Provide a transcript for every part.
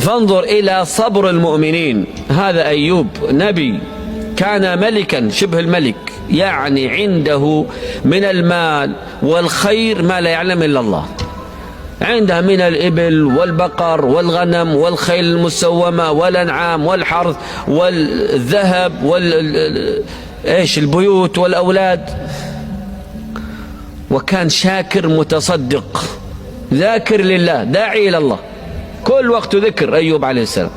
فانظر إلى صبر المؤمنين. هذا أيوب نبي، كان ملكا شبه الملك، يعني عنده من المال والخير ما لا يعلم إلا الله. عنده من الإبل والبقر والغنم والخيل المسومة والأنعام والحرث والذهب البيوت والأولاد. وكان شاكر متصدق ذاكر لله داعي إلى الله، كل وقت ذكر أيوب عليه السلام.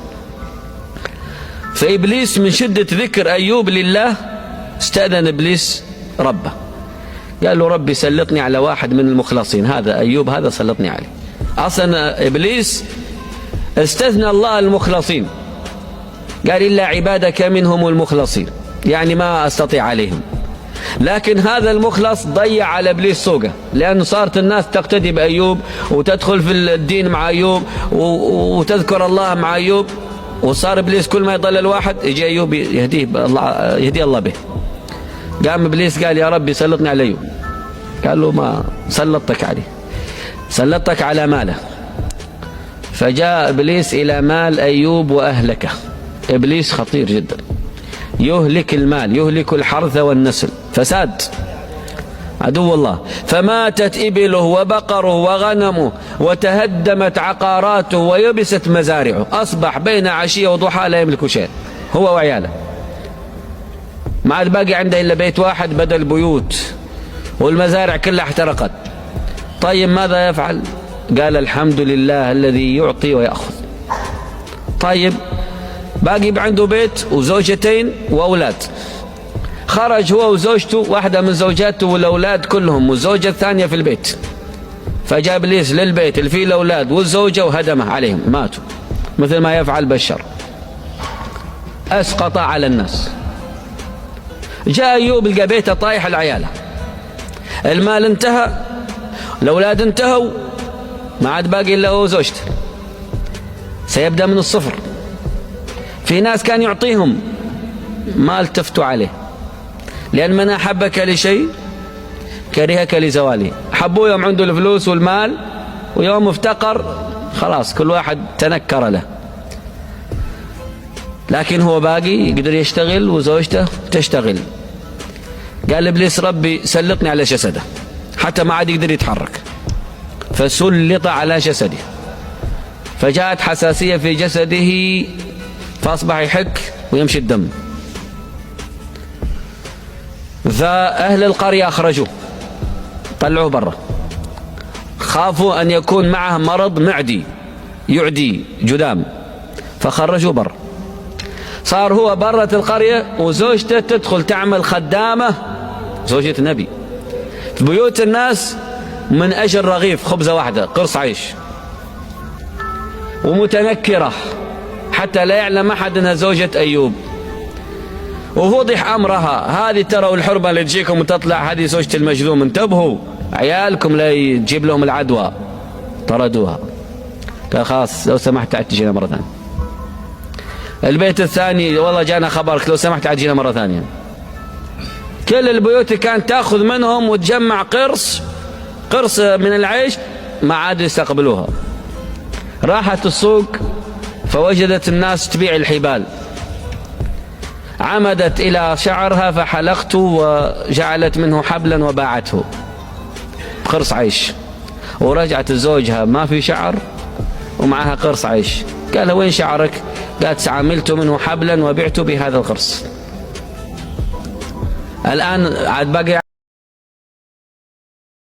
فإبليس من شدة ذكر أيوب لله استأذن إبليس ربه، قال له ربي سلطني على واحد من المخلصين، هذا أيوب هذا سلطني عليه. أصلا إبليس استثنى الله المخلصين، قال إلا عبادك منهم المخلصين، يعني ما أستطيع عليهم. لكن هذا المخلص ضيع على إبليس سوقه، لأنه صارت الناس تقتدي بأيوب وتدخل في الدين مع أيوب وتذكر الله مع أيوب، وصار إبليس كل ما يضل الواحد يجي أيوب يهدي الله به. قام إبليس قال يا ربي سلطني على أيوب، قال له ما سلطتك عليه، سلطتك على ماله. فجاء إبليس إلى مال أيوب وأهلكه. إبليس خطير جدا، يهلك المال، يهلك الحرث والنسل، فساد، عدو الله. فماتت إبله وبقره وغنمه وتهدمت عقاراته ويبست مزارعه، أصبح بين عشية وضحى لا يملك شيء هو وعياله، ما عاد باقي عنده إلا بيت واحد بدل بيوت، والمزارع كلها احترقت. طيب ماذا يفعل؟ قال الحمد لله الذي يعطي ويأخذ. طيب باقي عنده بيت وزوجتين وأولاد، خرج هو وزوجته، واحدة من زوجاته والأولاد كلهم، والزوجة الثانية في البيت. فجاء إبليس للبيت اللي فيه الأولاد والزوجة وهدمه عليهم، ماتوا مثل ما يفعل بشر، أسقط على الناس. جاء أيوب لقى بيته طايح العيالة، المال انتهى، الأولاد انتهوا، ما عاد باقي إلا هو وزوجته، سيبدأ من الصفر. في ناس كان يعطيهم ما التفتوا عليه، لأن من أحبك لشيء كرهك لزواله. حبوه يوم عنده الفلوس والمال، ويوم افتقر خلاص كل واحد تنكر له. لكن هو باقي يقدر يشتغل وزوجته تشتغل. قال إبليس ربي سلطني على جسده حتى ما عاد يقدر يتحرك، فسلط على جسده، فجاءت حساسية في جسده، فأصبح يحك ويمشي الدم. فأهل القرية أخرجوه، طلعوه برا، خافوا أن يكون معه مرض معدي يعدي جذام، فخرجوه برا. صار هو برة القرية وزوجته تدخل تعمل خدامة، زوجة النبي، في بيوت الناس من أجل رغيف خبزة واحدة قرص عيش، ومتنكرة حتى لا يعلم أحد أنها زوجة أيوب. وفضح أمرها، هذه ترى الحرمة اللي تجيكم وتطلع هذه زوجة المجذوم، انتبهوا عيالكم لا يجيب لهم العدوى. طردوها، قال خلاص لو سمحت تعال تجينا مرة ثانية. البيت الثاني والله جانا خبرك لو سمحت تعال تجينا مرة ثانية. كل البيوت كانت تأخذ منهم وتجمع قرص من العيش، ما عاد يستقبلوها. راحت السوق فوجدت الناس تبيع الحبال، عمدت إلى شعرها فحلقته وجعلت منه حبلا وباعته قرص عيش. ورجعت زوجها ما في شعر ومعها قرص عيش، قال وين شعرك؟ قالت عملت منه حبلا وبعت بهذا القرص. الآن عاد باقي